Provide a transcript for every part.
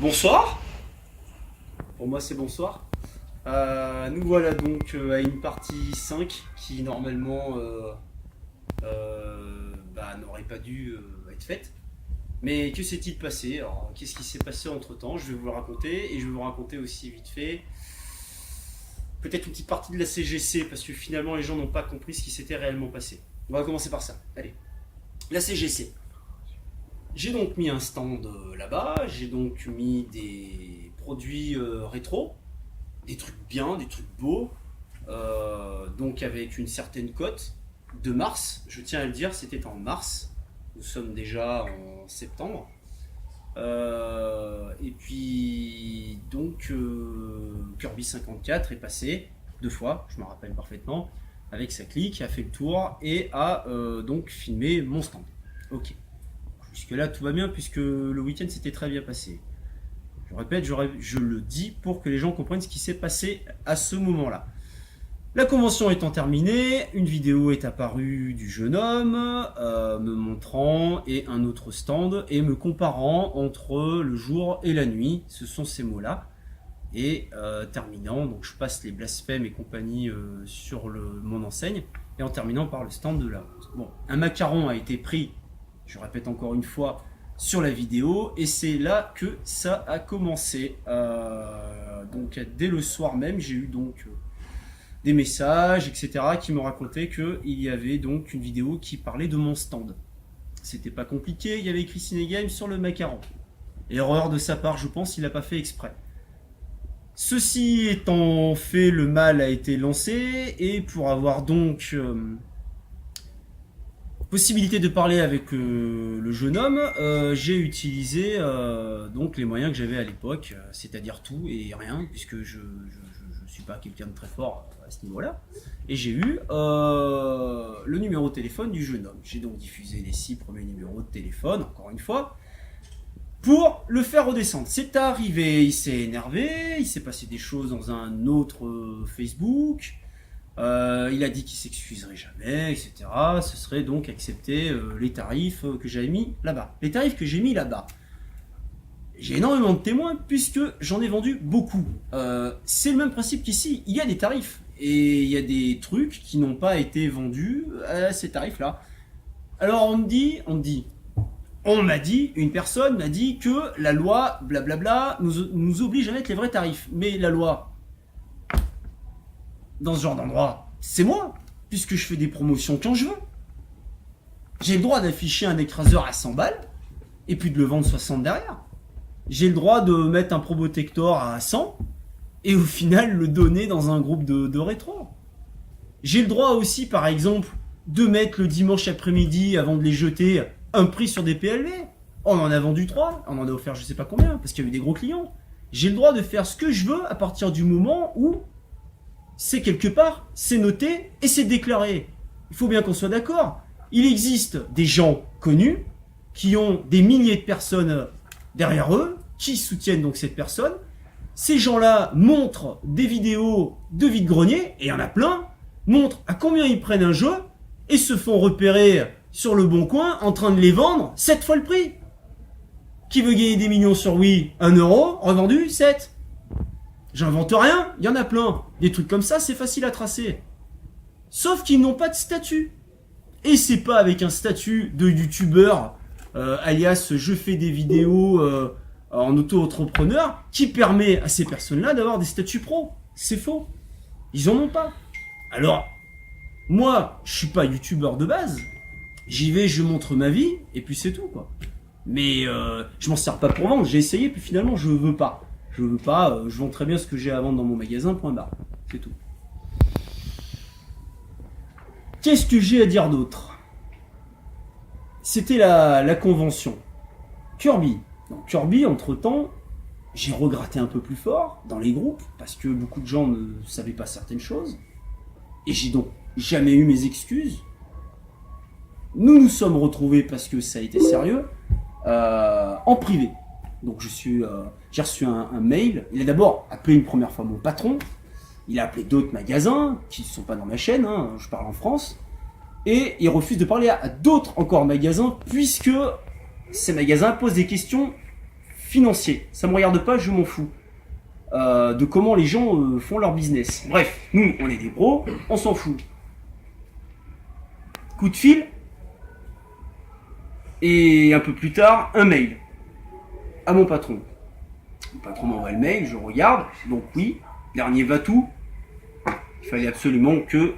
Bonsoir. Pour moi, c'est bonsoir. Nous voilà donc à une partie 5 qui normalement n'aurait pas dû être faite. Mais que s'est-il passé? Alors, qu'est-ce qui s'est passé entre temps? Je vais vous le raconter et je vais vous raconter aussi vite fait peut-être une petite partie de la CGC parce que finalement les gens n'ont pas compris ce qui s'était réellement passé. On va commencer par ça. Allez, la CGC. J'ai donc mis un stand là-bas, j'ai donc mis des produits rétro, des trucs bien, des trucs beaux, donc avec une certaine cote de mars, je tiens à le dire, c'était en mars, nous sommes déjà en septembre. Et puis donc Kirby 54 est passé deux fois, je me rappelle parfaitement, avec sa clique, a fait le tour et a donc filmé mon stand. Ok. Jusque là tout va bien puisque le week-end s'était très bien passé. Je répète, je le dis pour que les gens comprennent ce qui s'est passé à ce moment-là. La convention étant terminée, une vidéo est apparue du jeune homme me montrant et un autre stand et me comparant entre le jour et la nuit. Ce sont ces mots-là. Et terminant, donc je passe les blasphèmes et compagnie sur mon enseigne et en terminant par le stand de la honte. Bon, un macaron a été pris, je répète encore une fois, sur la vidéo et c'est là que ça a commencé. Donc dès le soir même, j'ai eu donc des messages, etc. qui me racontaient qu'il y avait donc une vidéo qui parlait de mon stand. C'était pas compliqué, il y avait écrit Cinegame sur le macaron. Erreur de sa part, je pense, il n'a pas fait exprès. Ceci étant fait, le mal a été lancé et pour avoir donc possibilité de parler avec le jeune homme, j'ai utilisé donc les moyens que j'avais à l'époque, c'est-à-dire tout et rien, puisque je suis pas quelqu'un de très fort à ce niveau-là. Et j'ai eu le numéro de téléphone du jeune homme. J'ai donc diffusé les 6 premiers numéros de téléphone, encore une fois, pour le faire redescendre. C'est arrivé, il s'est énervé, il s'est passé des choses dans un autre Facebook. Il a dit qu'il s'excuserait jamais, etc. Ce serait donc accepter les tarifs que j'avais mis là-bas. Les tarifs que j'ai mis là-bas. J'ai énormément de témoins puisque j'en ai vendu beaucoup. C'est le même principe qu'ici, il y a des tarifs. Et il y a des trucs qui n'ont pas été vendus à ces tarifs-là. Alors on m'a dit, une personne m'a dit que la loi, blablabla, nous oblige à mettre les vrais tarifs. Mais la loi, dans ce genre d'endroit, c'est moi, puisque je fais des promotions quand je veux. J'ai le droit d'afficher un écraseur à 100 balles, et puis de le vendre 60 derrière. J'ai le droit de mettre un Probotector à 100, et au final le donner dans un groupe de rétro. J'ai le droit aussi, par exemple, de mettre le dimanche après-midi, avant de les jeter, un prix sur des PLV. On en a vendu 3, on en a offert je sais pas combien, parce qu'il y a eu des gros clients. J'ai le droit de faire ce que je veux à partir du moment où c'est quelque part, c'est noté et c'est déclaré. Il faut bien qu'on soit d'accord. Il existe des gens connus qui ont des milliers de personnes derrière eux, qui soutiennent donc cette personne. Ces gens-là montrent des vidéos de vide-grenier, et il y en a plein, montrent à combien ils prennent un jeu et se font repérer sur le bon coin en train de les vendre 7 fois le prix. Qui veut gagner des millions sur Wii? 1 euro, revendu 7. J'invente rien, il y en a plein. Des trucs comme ça, c'est facile à tracer. Sauf qu'ils n'ont pas de statut. Et c'est pas avec un statut de youtubeur, alias je fais des vidéos en auto-entrepreneur, qui permet à ces personnes-là d'avoir des statuts pro. C'est faux. Ils en ont pas. Alors, moi, je suis pas youtubeur de base. J'y vais, je montre ma vie, et puis c'est tout, quoi. Mais je m'en sers pas pour vendre. J'ai essayé, puis finalement, je veux pas. Je veux pas, je vends très bien ce que j'ai à vendre dans mon magasin, point barre. C'est tout. Qu'est-ce que j'ai à dire d'autre? C'était la convention. Kirby. Donc Kirby, entre-temps, j'ai regratté un peu plus fort dans les groupes, parce que beaucoup de gens ne savaient pas certaines choses. Et j'ai donc jamais eu mes excuses. Nous nous sommes retrouvés, parce que ça a été sérieux, en privé. Donc j'ai reçu un mail. Il a d'abord appelé une première fois mon patron. Il a appelé d'autres magasins qui ne sont pas dans ma chaîne, hein, je parle en France. Et il refuse de parler à d'autres encore magasins puisque ces magasins posent des questions financier. Ça me regarde pas, je m'en fous. De comment les gens font leur business. Bref, nous, on est des pros, on s'en fout. Coup de fil, et un peu plus tard, un mail à mon patron. Le patron m'envoie le mail, je regarde, donc oui, dernier va-tout. Il fallait absolument que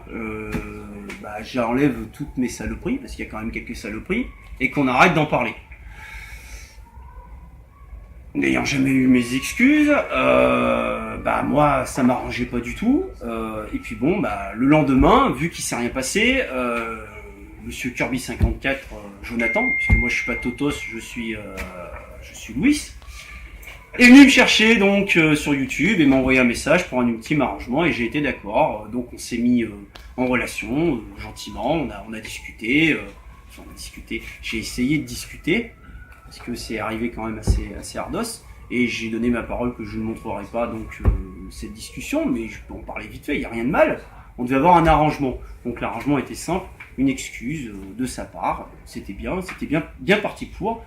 j'enlève toutes mes saloperies, parce qu'il y a quand même quelques saloperies, et qu'on arrête d'en parler. N'ayant jamais eu mes excuses, moi ça m'arrangeait pas du tout. Et puis bon, le lendemain, vu qu'il s'est rien passé, Monsieur Kirby 54, Jonathan, puisque moi je suis pas Totos, je suis Louis, est venu me chercher donc sur YouTube et m'a envoyé un message pour un ultime arrangement et j'ai été d'accord. Donc on s'est mis en relation gentiment, on a discuté, j'ai essayé de discuter parce que c'est arrivé quand même assez ardos et j'ai donné ma parole que je ne montrerai pas donc cette discussion, mais je peux en parler vite fait, il n'y a rien de mal. On devait avoir un arrangement, donc l'arrangement était simple, une excuse de sa part, c'était bien parti pour.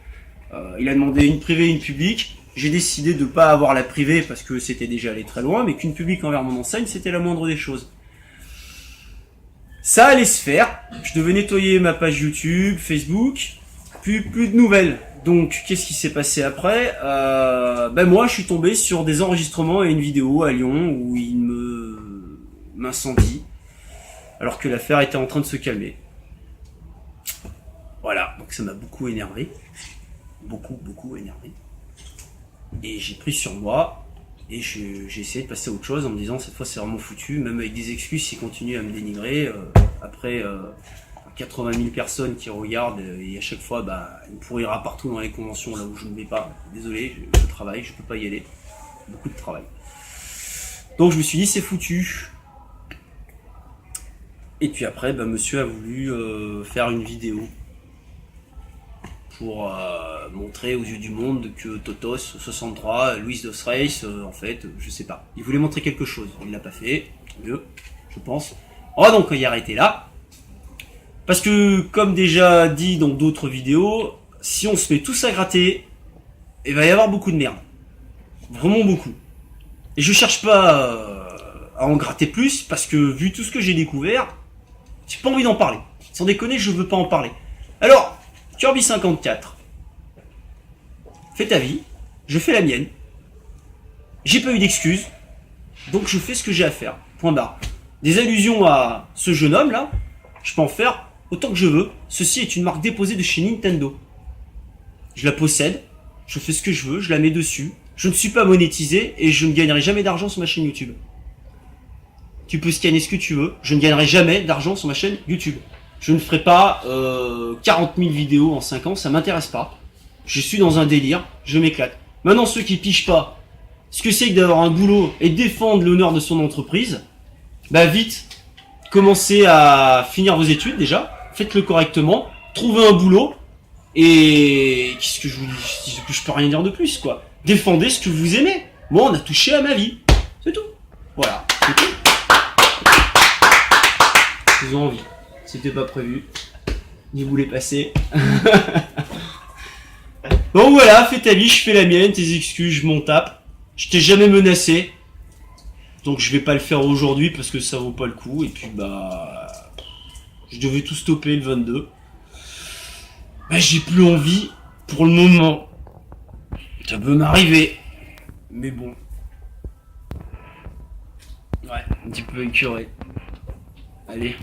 Il a demandé une privée et une publique. J'ai décidé de ne pas avoir la privée parce que c'était déjà allé très loin, mais qu'une publique envers mon enseigne, c'était la moindre des choses. Ça allait se faire. Je devais nettoyer ma page YouTube, Facebook, plus de nouvelles. Donc, qu'est-ce qui s'est passé après? Moi, je suis tombé sur des enregistrements et une vidéo à Lyon où il m'incendie, alors que l'affaire était en train de se calmer. Voilà, donc ça m'a beaucoup énervé. Beaucoup énervé. Et j'ai pris sur moi et j'ai essayé de passer à autre chose en me disant cette fois c'est vraiment foutu, même avec des excuses s'il continue à me dénigrer après 80 000 personnes qui regardent et à chaque fois il me pourrira partout dans les conventions là où je ne vais pas. Désolé, je travaille, je peux pas y aller, beaucoup de travail. Donc je me suis dit c'est foutu. Et puis après monsieur a voulu faire une vidéo pour montrer aux yeux du monde que Totos 63, Louis Dos Reis, en fait, je sais pas. Il voulait montrer quelque chose, il l'a pas fait, mieux, je pense. On va donc y arrêter là. Parce que, comme déjà dit dans d'autres vidéos, si on se met tous à gratter, il va y avoir beaucoup de merde. Vraiment beaucoup. Et je cherche pas à en gratter plus, parce que vu tout ce que j'ai découvert, j'ai pas envie d'en parler. Sans déconner, je veux pas en parler. Alors, Kirby 54, fais ta vie, je fais la mienne. J'ai pas eu d'excuses, donc je fais ce que j'ai à faire. Point barre. Des allusions à ce jeune homme là, je peux en faire autant que je veux. Ceci est une marque déposée de chez Nintendo. Je la possède, je fais ce que je veux, je la mets dessus. Je ne suis pas monétisé et je ne gagnerai jamais d'argent sur ma chaîne YouTube. Tu peux scanner ce que tu veux, je ne gagnerai jamais d'argent sur ma chaîne YouTube. Je ne ferai pas 40 000 vidéos en 5 ans, ça m'intéresse pas. Je suis dans un délire, je m'éclate. Maintenant, ceux qui pichent pas ce que c'est que d'avoir un boulot et défendre l'honneur de son entreprise, vite, commencez à finir vos études déjà, faites-le correctement, trouvez un boulot, et qu'est-ce que je peux rien dire de plus, quoi. Défendez ce que vous aimez. Moi, on a touché à ma vie. C'est tout. Voilà, c'est tout. Ils ont envie. C'était pas prévu. Il voulait passer. Donc voilà, fais ta vie, je fais la mienne, tes excuses, je m'en tape. Je t'ai jamais menacé. Donc je vais pas le faire aujourd'hui parce que ça vaut pas le coup. Et puis je devais tout stopper le 22. J'ai plus envie pour le moment. Ça peut m'arriver. Mais bon. Ouais, un petit peu écœuré. Allez.